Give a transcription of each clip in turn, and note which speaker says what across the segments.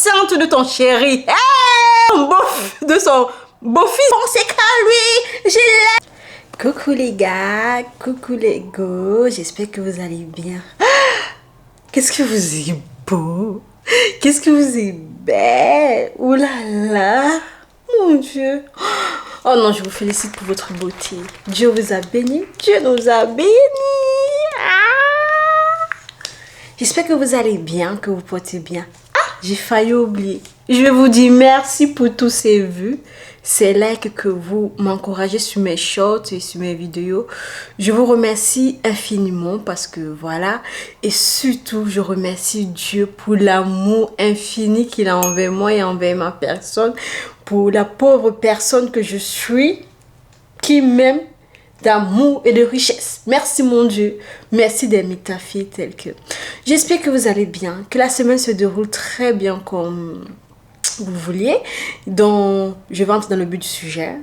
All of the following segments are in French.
Speaker 1: Sainte de ton chéri. De son beau-fils. C'est qu'à lui. Je l'aime. Coucou les gars. Coucou les go. J'espère que vous allez bien. Qu'est-ce que vous êtes beau. Qu'est-ce que vous êtes belle. Ouh là là. Mon Dieu. Oh non, je vous félicite pour votre beauté. Dieu vous a béni. Dieu nous a bénis. J'espère que vous allez bien, que vous portez bien. J'ai failli oublier. Je vais vous dire merci pour tous ces vues, ces likes que vous m'encouragez sur mes shorts et sur mes vidéos. Je vous remercie infiniment parce que voilà. Et surtout, je remercie Dieu pour l'amour infini qu'il a envers moi et envers ma personne. Pour la pauvre personne que je suis, qui m'aime d'amour et de richesse. Merci mon Dieu. Merci d'aimer ta fille telle que. J'espère que vous allez bien, que la semaine se déroule très bien comme vous vouliez. Donc, je vais entrer dans le but du sujet.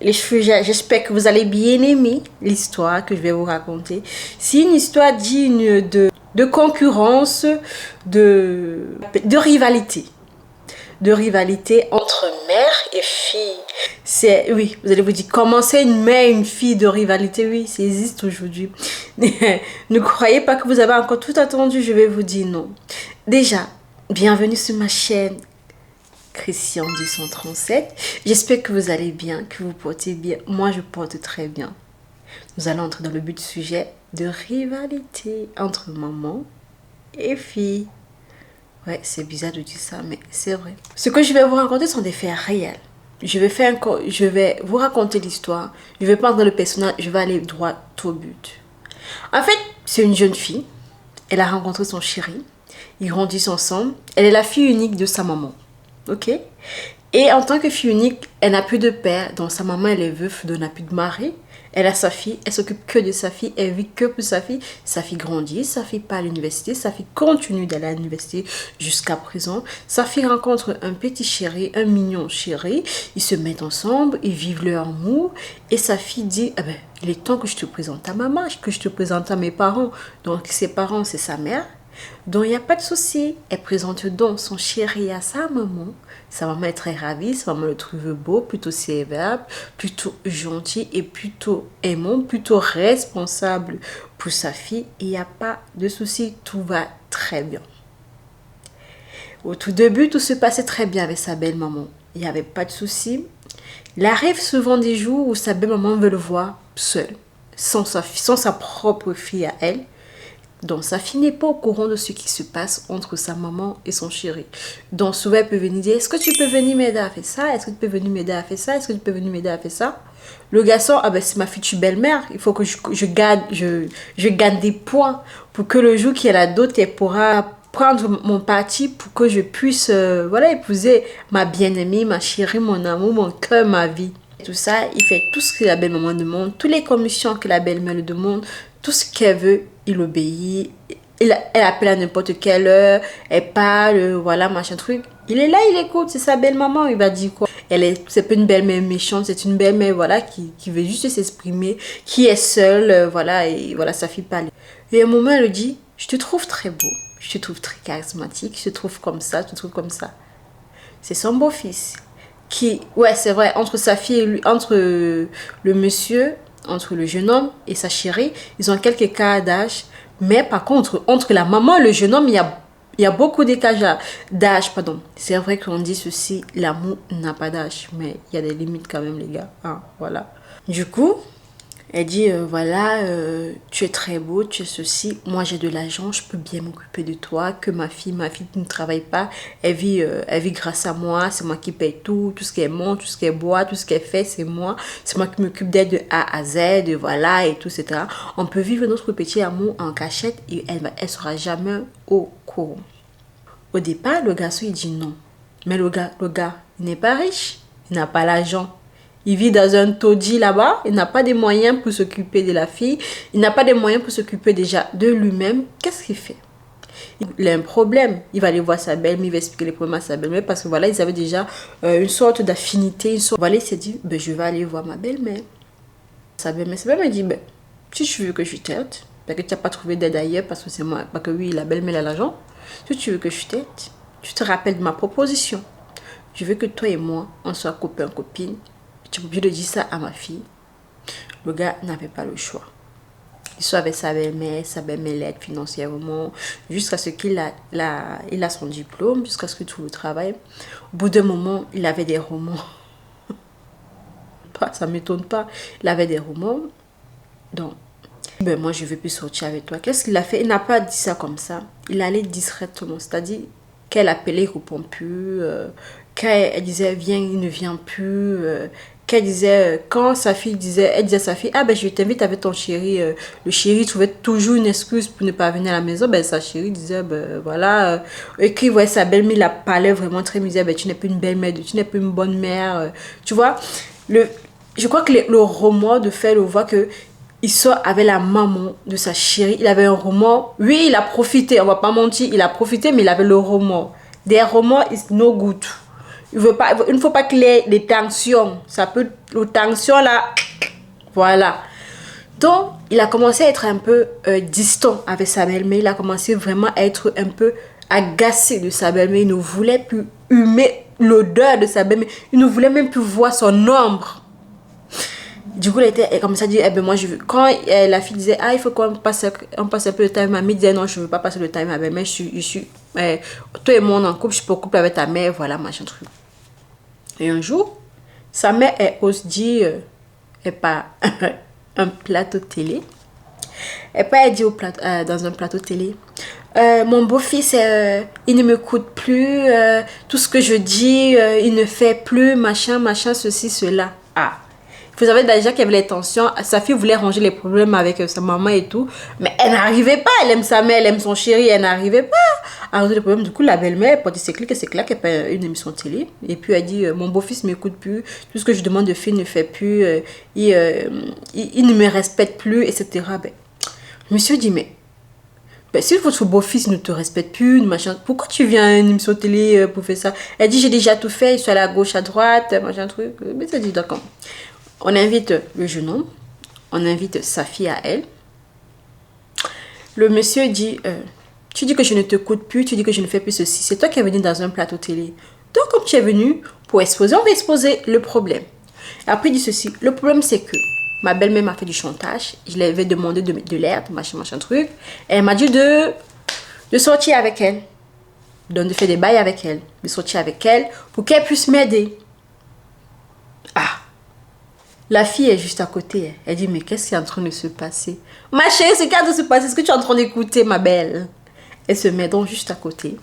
Speaker 1: Les sujets, j'espère que vous allez bien aimer l'histoire que je vais vous raconter. C'est une histoire digne de concurrence, de rivalité. De rivalité entre mère et fille. C'est, oui, vous allez vous dire, comment c'est une mère et une fille de rivalité? Oui, ça existe aujourd'hui. Ne croyez pas que vous avez encore tout attendu, je vais vous dire non. Déjà, bienvenue sur ma chaîne Christian 237. J'espère que vous allez bien, que vous portez bien. Moi, je porte très bien. Nous allons entrer dans le but du sujet de rivalité entre maman et fille. Ouais, c'est bizarre de dire ça, mais c'est vrai. Ce que je vais vous raconter sont des faits réels. Je vais vous raconter l'histoire. Je vais pas dans le personnage, je vais aller droit au but. En fait, c'est une jeune fille. Elle a rencontré son chéri. Ils grandissent ensemble. Elle est la fille unique de sa maman. Ok? Et en tant que fille unique, elle n'a plus de père. Donc sa maman, elle est veuve, donc n'a plus de mari. Elle a sa fille, elle s'occupe que de sa fille, elle vit que pour sa fille. Sa fille grandit, sa fille part à l'université, sa fille continue d'aller à l'université jusqu'à présent. Sa fille rencontre un petit chéri, un mignon chéri. Ils se mettent ensemble, ils vivent leur amour. Et sa fille dit, ah ben, il est temps que je te présente à maman, que je te présente à mes parents. Donc ses parents, c'est sa mère. Donc il n'y a pas de souci. Elle présente donc son chéri à sa maman. Sa maman est très ravie, sa maman le trouve beau, plutôt sévère, plutôt gentil et plutôt aimant, plutôt responsable pour sa fille. Et il n'y a pas de souci, tout va très bien. Au tout début, tout se passait très bien avec sa belle-maman. Il n'y avait pas de souci. Il arrive souvent des jours où sa belle-maman veut le voir seul, sans sa propre fille à elle. Donc, sa fille n'est pas au courant de ce qui se passe entre sa maman et son chéri. Donc, souvent, elle peut venir dire, est-ce que tu peux venir m'aider à faire ça? Est-ce que tu peux venir m'aider à faire ça? Est-ce que tu peux venir m'aider à faire ça? Le garçon, ah ben, c'est ma future belle-mère. Il faut que je gagne des points pour que le jour qu'il y a la dot, elle pourra prendre mon parti pour que je puisse, voilà, épouser ma bien-aimée, ma chérie, mon amour, mon cœur, ma vie. Tout ça, il fait tout ce que la belle-maman demande, toutes les commissions que la belle-mère lui demande, tout ce qu'elle veut, il obéit. Elle appelle à n'importe quelle heure, elle parle, voilà, machin truc. Il est là, il écoute, c'est sa belle-maman, il va dire quoi? C'est pas une belle-mère méchante, c'est une belle-mère, voilà, qui veut juste s'exprimer, qui est seule, voilà, et voilà, sa fille parle. Et à un moment, elle lui dit, je te trouve très beau, je te trouve très charismatique, je te trouve comme ça, je te trouve comme ça. C'est son beau-fils. Ouais, c'est vrai, entre sa fille et lui, entre le monsieur, entre le jeune homme et sa chérie, ils ont quelques cas d'âge. Mais par contre, entre la maman et le jeune homme, il y a beaucoup d'écart d'âge. Pardon. C'est vrai qu'on dit ceci, l'amour n'a pas d'âge. Mais il y a des limites quand même, les gars. Hein, voilà. Du coup, elle dit, voilà, tu es très beau, tu es ceci. Moi, j'ai de l'argent, je peux bien m'occuper de toi. Que ma fille ne travaille pas. Elle vit grâce à moi. C'est moi qui paye tout. Tout ce qu'elle mange, tout ce qu'elle boit, tout ce qu'elle fait, c'est moi. C'est moi qui m'occupe d'elle de A à Z, voilà, et tout, etc. On peut vivre notre petit amour en cachette et elle sera jamais au courant. Au départ, le garçon, il dit non. Mais le gars, il n'est pas riche. Il n'a pas l'argent. Il vit dans un taudis là-bas. Il n'a pas de moyens pour s'occuper de la fille. Il n'a pas de moyens pour s'occuper déjà de lui-même. Qu'est-ce qu'il fait? Il a un problème. Il va aller voir sa belle-mère. Il va expliquer les problèmes à sa belle-mère. Parce que voilà, ils avaient déjà une sorte d'affinité. Voilà, il s'est dit, ben, je vais aller voir ma belle-mère. Sa belle-mère dit, ben, si tu veux que je t'aide, parce que tu n'as pas trouvé d'aide ailleurs, parce que c'est moi, parce que oui, la belle-mère a l'argent. Si tu veux que je t'aide, tu te rappelles de ma proposition. Je veux que toi et moi, on soit copains, copines. Tu es obligé de dire ça à ma fille. Le gars n'avait pas le choix. Il soit avec sa belle-mère l'aide financièrement, jusqu'à ce qu'il il a son diplôme, jusqu'à ce que tout le travail. Au bout d'un moment, il avait des romans. Ça ne m'étonne pas. Il avait des romans. Donc, ben moi, je ne veux plus sortir avec toi. Qu'est-ce qu'il a fait? Il n'a pas dit ça comme ça. Il allait discrètement. C'est-à-dire qu'elle appelait, il ne répond plus. Quand elle disait, viens, il ne vient plus. Qu'elle disait, quand sa fille disait, elle disait à sa fille, ah ben je t'invite avec ton chéri. Le chéri trouvait toujours une excuse pour ne pas venir à la maison. Ben sa chérie disait, ben voilà. Et qu'il voyait sa belle-mère, la parlait vraiment très misère. Ben tu n'es plus une belle-mère, tu n'es plus une bonne mère. Tu vois, je crois que le remords de faire le voir que il sort avec la maman de sa chérie. Il avait un remords. Oui, il a profité, on va pas mentir, il a profité, mais il avait le remords. Des remords is no good. Il ne faut pas qu'il y ait des tensions. Ça peut, les tensions là, voilà. Donc, il a commencé à être un peu distant avec sa belle-mère. Il a commencé vraiment à être un peu agacé de sa belle-mère. Il ne voulait plus humer l'odeur de sa belle-mère. Il ne voulait même plus voir son ombre. Du coup, elle était comme ça, elle dit, eh ben moi je veux. Quand la fille disait, ah, il faut qu'on passe un peu de temps avec ma mère, disait, non, je ne veux pas passer le temps avec ma belle-mère, toi et moi, on est en couple, je suis pas en couple avec ta mère, voilà, machin truc. Et un jour, sa mère, elle ose dire, elle pas un plateau télé. Elle dit dans un plateau télé, mon beau-fils, il ne m'écoute plus, tout ce que je dis, il ne fait plus, machin, ceci, cela. Ah. Vous savez déjà qu'il y avait les tensions. Sa fille voulait ranger les problèmes avec sa maman et tout. Mais elle n'arrivait pas. Elle aime sa mère, elle aime son chéri. Elle n'arrivait pas à résoudre les problèmes. Du coup, la belle-mère, pour dire c'est clair qu'elle fait une émission de télé. Et puis elle dit, mon beau-fils ne m'écoute plus. Tout ce que je demande de faire, il ne fait plus. Il ne me respecte plus, etc. Ben, je me suis dit, mais si votre beau-fils ne te respecte plus, machin, pourquoi tu viens à une émission de télé pour faire ça? Elle dit, j'ai déjà tout fait. Je suis allée à gauche, à droite, machin truc. Mais ça dit, d'accord. On invite le jeune homme, on invite sa fille à elle. Le monsieur dit, tu dis que je ne t'écoute plus, tu dis que je ne fais plus ceci. C'est toi qui es venu dans un plateau télé. Donc, comme tu es venu pour exposer, on va exposer le problème. Et après, il dit ceci, le problème c'est que ma belle-mère m'a fait du chantage. Je lui avais demandé de l'aide, machin truc. Et elle m'a dit de sortir avec elle. Donc, de faire des bails avec elle. De sortir avec elle pour qu'elle puisse m'aider. Ah! La fille est juste à côté. Elle dit, mais qu'est-ce qui est en train de se passer? Ma chérie, ce qui est en train de se passer, est-ce que tu es en train d'écouter, ma belle? Elle se met donc juste à côté.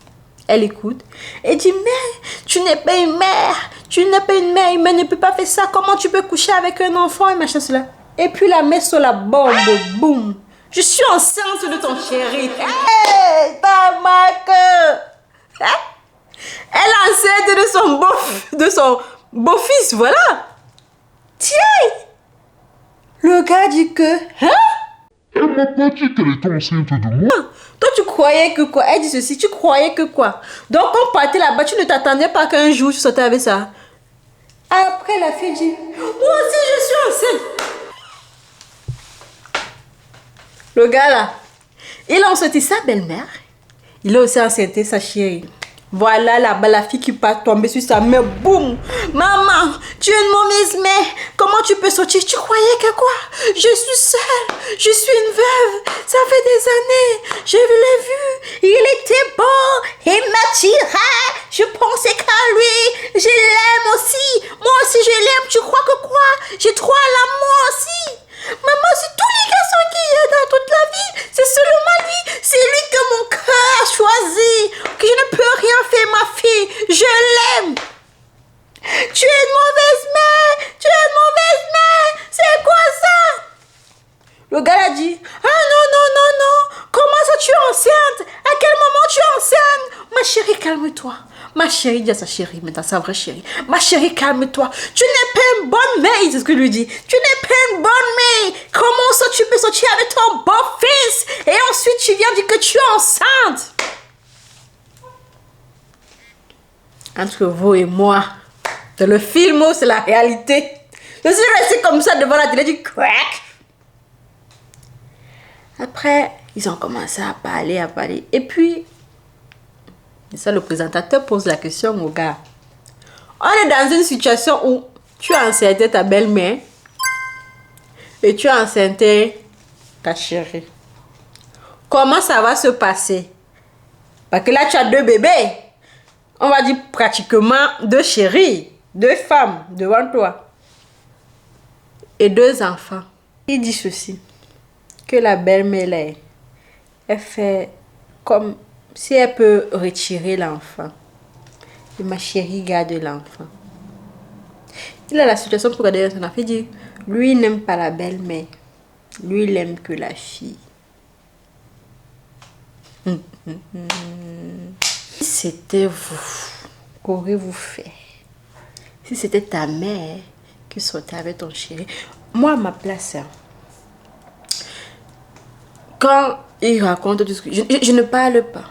Speaker 1: Elle écoute. Elle dit, mais tu n'es pas une mère. Tu n'es pas une mère. Une mère ne peut pas faire ça. Comment tu peux coucher avec un enfant et machin cela? Et puis la met sur la bombe. Boum. Je suis enceinte de ton chéri. Hey, ta marque. Elle est enceinte de son beau-fils, voilà. Tiens! Le gars dit que... Hein?
Speaker 2: Elle m'a pas dit qu'elle était enceinte de moi.
Speaker 1: Toi, tu croyais que quoi? Elle dit ceci, tu croyais que quoi? Donc, on partait là-bas, tu ne t'attendais pas qu'un jour tu sortais avec ça. Après, la fille dit, moi aussi, je suis enceinte. Le gars là, il a enceinté sa belle-mère. Il a aussi enceinté sa chérie. Voilà là-bas la fille qui part tomber sur sa mère. Boum! Maman, tu es une mauvaise mère. Comment tu peux sortir? Tu croyais que quoi? Je suis seule. Je suis une veuve. Ça fait des années. Je l'ai vu. Il était beau. Il m'attirait. Je pensais qu'à lui. Je l'aime aussi. Moi aussi je l'aime. Tu crois que quoi? J'ai trop à l'amour aussi. Maman, c'est tous les garçons qu'il y a dans toute la vie. C'est seulement lui. C'est lui que mon cœur a choisi. Que je ne peux rien faire, ma fille. Je l'aime. Tu es une mauvaise mère. Tu es une mauvaise mère. C'est quoi ça? Le gars a dit, ah non, non, non, non. Comment ça tu es enceinte? À quel moment tu es enceinte? Ma chérie, calme-toi. Ma chérie, dit à sa chérie, maintenant sa vraie chérie. Ma chérie, calme-toi. Tu n'es pas une bonne mère, c'est ce que lui dit. Tu n'es pas une bonne mère. Comment ça tu peux sortir avec ton beau-fils et ensuite tu viens dire que tu es enceinte? Entre vous et moi, dans le film, c'est la réalité. Je suis restée comme ça devant la télé du crack. Après, ils ont commencé à parler. Et puis, Et ça, le présentateur pose la question au gars. On est dans une situation où tu as enceinté ta belle-mère et tu as enceinté ta chérie. Comment ça va se passer? Parce que là, tu as 2 bébés. On va dire pratiquement 2 chéris, 2 femmes devant toi. Et 2 enfants. Il dit ceci. Que la belle-mère, elle fait comme si elle peut retirer l'enfant. Et ma chérie garde l'enfant. Il a la situation pour garder son enfant. Il dit, lui, il n'aime pas la belle-mère. Lui, il n'aime que la fille. Si c'était vous, qu'aurez-vous fait? Si c'était ta mère qui sortait avec ton chéri. Moi, à ma place, quand il raconte tout ce que... Je ne parle pas.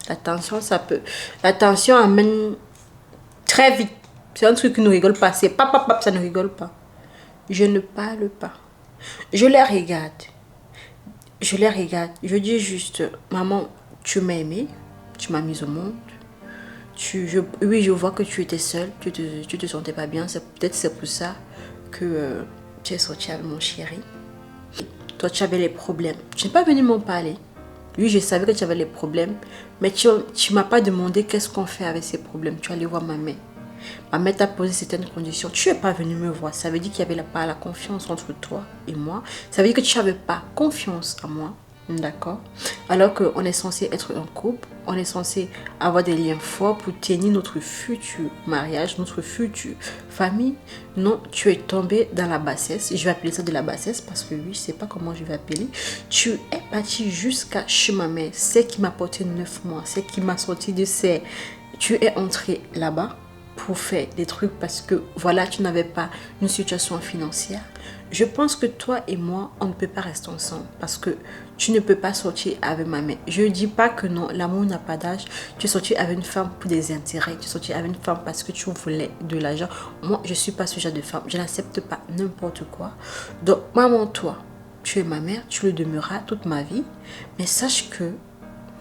Speaker 1: La tension, ça peut... La tension amène très vite. C'est un truc qui ne rigole pas. C'est pap, pap, pap, ça ne rigole pas. Je ne parle pas. Je les regarde. Je les regarde. Je dis juste, maman, tu m'as aimé. Tu m'as mise au monde. Oui, je vois que tu étais seule. Tu te sentais pas bien. Peut-être c'est pour ça que tu es sortie avec mon chéri. Toi, tu avais les problèmes. Tu n'es pas venu m'en parler. Oui, je savais que tu avais les problèmes. Mais tu ne m'as pas demandé qu'est-ce qu'on fait avec ces problèmes. Tu allais voir ma mère. Ma mère t'a posé certaines conditions. Tu n'es pas venu me voir. Ça veut dire qu'il n'y avait pas la confiance entre toi et moi. Ça veut dire que tu n'avais pas confiance en moi. D'accord? Alors qu'on est censé être un couple. On est censé avoir des liens forts pour tenir notre futur mariage, notre future famille. Non, tu es tombé dans la bassesse. Je vais appeler ça de la bassesse parce que oui, je ne sais pas comment je vais appeler. Tu es parti jusqu'à chez ma mère. C'est qui m'a porté 9 mois. C'est qui m'a sorti de ces... Tu es entré là-bas pour faire des trucs parce que voilà, tu n'avais pas une situation financière. Je pense que toi et moi, on ne peut pas rester ensemble parce que tu ne peux pas sortir avec ma mère. Je ne dis pas que non, l'amour n'a pas d'âge. Tu es sorti avec une femme pour des intérêts. Tu es sorti avec une femme parce que tu voulais de l'argent. Moi, je ne suis pas ce genre de femme. Je n'accepte pas n'importe quoi. Donc, maman, toi, tu es ma mère. Tu le demeureras toute ma vie. Mais sache que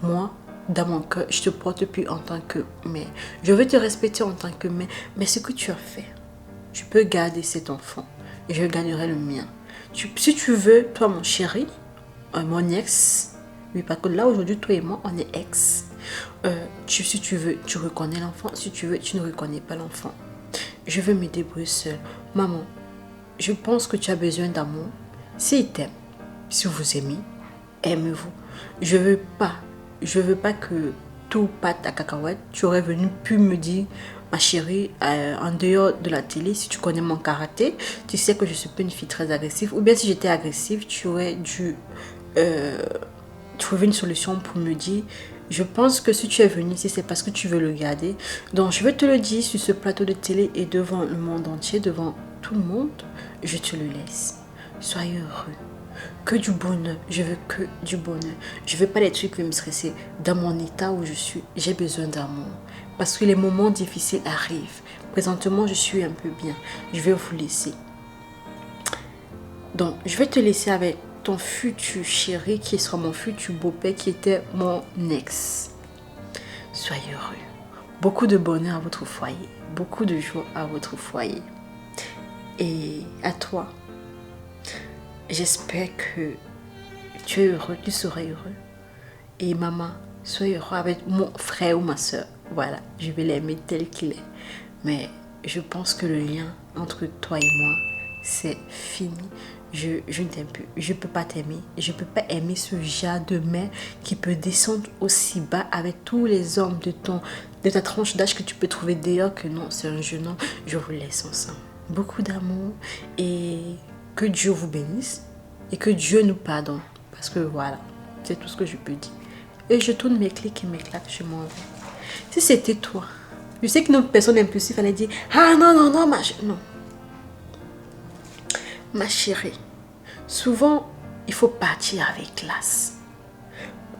Speaker 1: moi, dans mon cœur, je te porte plus en tant que mère. Je veux te respecter en tant que mère. Mais ce que tu as fait, tu peux garder cet enfant. Et je garderai le mien. Si tu veux, toi mon chéri, mon ex, oui, parce que là aujourd'hui, toi et moi, on est ex. Si tu veux, tu reconnais l'enfant. Si tu veux, tu ne reconnais pas l'enfant. Je veux me débrouiller seule. Maman, je pense que tu as besoin d'amour. S'il t'aime, si vous aimez, aimez-vous. Je veux pas que tout pâte à cacahuète. Tu aurais venu pu me dire, ma chérie, en dehors de la télé, si tu connais mon karaté, tu sais que je suis pas une fille très agressive. Ou bien si j'étais agressive, tu aurais dû trouver une solution pour me dire, je pense que si tu es venu ici, c'est parce que tu veux le garder. Donc je vais te le dire sur ce plateau de télé et devant le monde entier, devant tout le monde, je te le laisse. Soyez heureux. Que du bonheur, je veux que du bonheur. Je veux pas des trucs qui vont me stresser. Dans mon état où je suis, j'ai besoin d'amour. Parce que les moments difficiles arrivent. Présentement, je suis un peu bien. Je vais vous laisser. Donc, je vais te laisser avec ton futur chéri qui sera mon futur beau-père qui était mon ex. Soyez heureux. Beaucoup de bonheur à votre foyer. Beaucoup de joie à votre foyer. Et à toi, j'espère que tu es heureux, tu seras heureux. Et maman, sois heureux avec mon frère ou ma soeur. Voilà, je vais l'aimer tel qu'il est. Mais je pense que le lien entre toi et moi, c'est fini. Je ne t'aime plus. Je ne peux pas t'aimer. Je ne peux pas aimer ce genre de mère qui peut descendre aussi bas avec tous les hommes de ta tranche d'âge que tu peux trouver dehors. Que non, c'est un jeune homme. Je vous laisse ensemble. Beaucoup d'amour et que Dieu vous bénisse et que Dieu nous pardonne. Parce que voilà, c'est tout ce que je peux dire. Et je tourne mes clics et mes claques, je m'en vais. Si c'était toi, je sais qu'une autre personne impulsive allait dire, ah non, non, non, non. Ma chérie, souvent, il faut partir avec classe.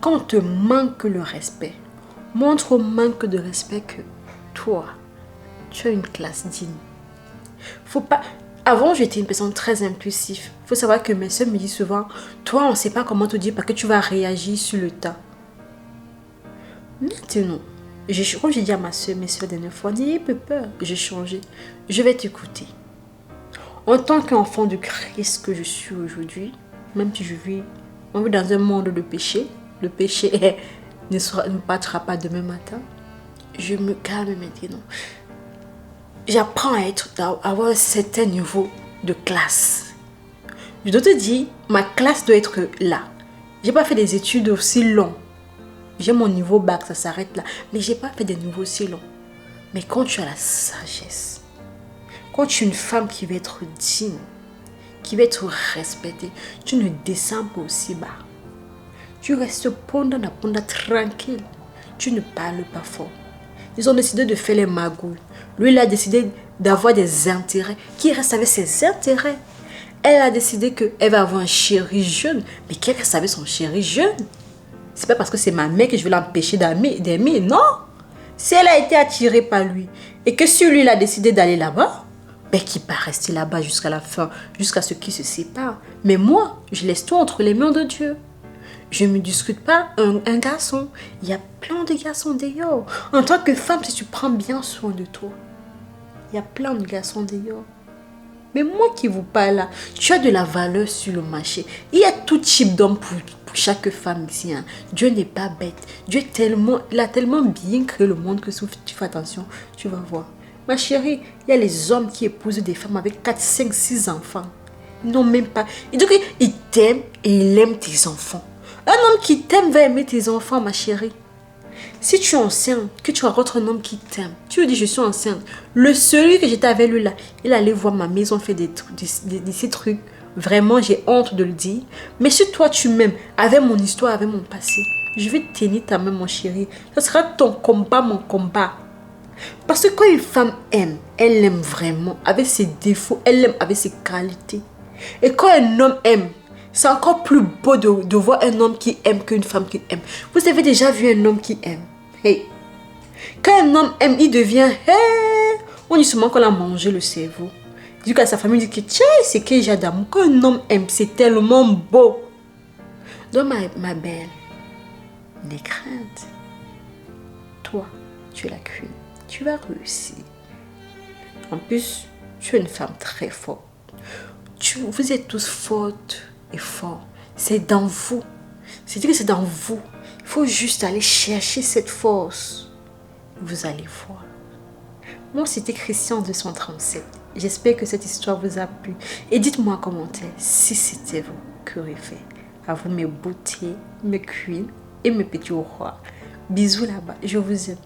Speaker 1: Quand on te manque le respect, montre au manque de respect que toi, tu as une classe digne. Faut pas... Avant, j'étais une personne très impulsive. Il faut savoir que mes soeurs me disent souvent, toi, on ne sait pas comment te dire parce que tu vas réagir sur le tas. Maintenant, comme j'ai dit à mes soeurs dernière fois, n'ayez pas peur, j'ai changé. Je vais t'écouter. En tant qu'enfant de Christ que je suis aujourd'hui, même si on vit dans un monde de péché, le péché ne partira pas demain matin, je me calme maintenant. J'apprends à avoir un certain niveau de classe. Je dois te dire, ma classe doit être là. J'ai pas fait des études aussi longues. J'ai mon niveau bac, ça s'arrête là. Mais j'ai pas fait des niveaux aussi longs. Mais quand tu as la sagesse, quand tu es une femme qui va être digne, qui va être respectée, tu ne descends pas aussi bas. Tu restes pendant tranquille. Tu ne parles pas fort. Ils ont décidé de faire les magouilles. Lui, il a décidé d'avoir des intérêts. Qui reste avec ses intérêts? Elle a décidé qu'elle va avoir un chéri jeune. Mais qui reste avec son chéri jeune? C'est pas parce que c'est ma mère que je vais l'empêcher d'aimer, non. Si elle a été attirée par lui et que si lui il a décidé d'aller là-bas, ben qu'il va rester là-bas jusqu'à la fin, jusqu'à ce qu'ils se séparent. Mais moi, je laisse tout entre les mains de Dieu. Je ne me discute pas un garçon. Il y a plein de garçons dehors. En tant que femme, si tu prends bien soin de toi, il y a plein de garçons dehors. Mais moi qui vous parle là, tu as de la valeur sur le marché. Il y a tout type d'hommes pour chaque femme ici. Hein. Dieu n'est pas bête. Dieu il a tellement bien créé le monde que si tu fais attention, tu vas voir. Ma chérie, il y a les hommes qui épousent des femmes avec 4, 5, 6 enfants. Ils n'ont même pas. Il dit qu'il t'aime et il aime tes enfants. Un homme qui t'aime va aimer tes enfants, ma chérie. Si tu es enceinte, que tu rencontres un homme qui t'aime, tu lui dis je suis enceinte. Celui que j'étais avec lui là, il allait voir ma maison faire ces trucs. Vraiment, j'ai honte de le dire. Mais si toi tu m'aimes, avec mon histoire, avec mon passé, je vais tenir ta main, mon chéri. Ce sera ton combat, mon combat. Parce que quand une femme aime, elle aime vraiment, avec ses défauts, elle aime avec ses qualités. Et quand un homme aime, c'est encore plus beau de voir un homme qui aime qu'une femme qui aime. Vous avez déjà vu un homme qui aime? Hey. Quand un homme aime, il devient... Hey. On dit souvent qu'on a mangé le cerveau. Du coup, sa famille dit que tiens, c'est que j'ai d'amour. Quand un homme aime, c'est tellement beau. Donc, ma belle, n'aie crainte. Toi, tu es la queen. Tu vas réussir. En plus, tu es une femme très forte. Vous êtes tous fortes et forts. C'est dans vous. C'est-à-dire que c'est dans vous. Il faut juste aller chercher cette force. Vous allez voir. Moi, c'était Christian 237. J'espère que cette histoire vous a plu. Et dites-moi en commentaire si c'était vous que j'aurais fait. À vous mes beautés, mes queens et mes petits rois. Bisous là-bas. Je vous aime.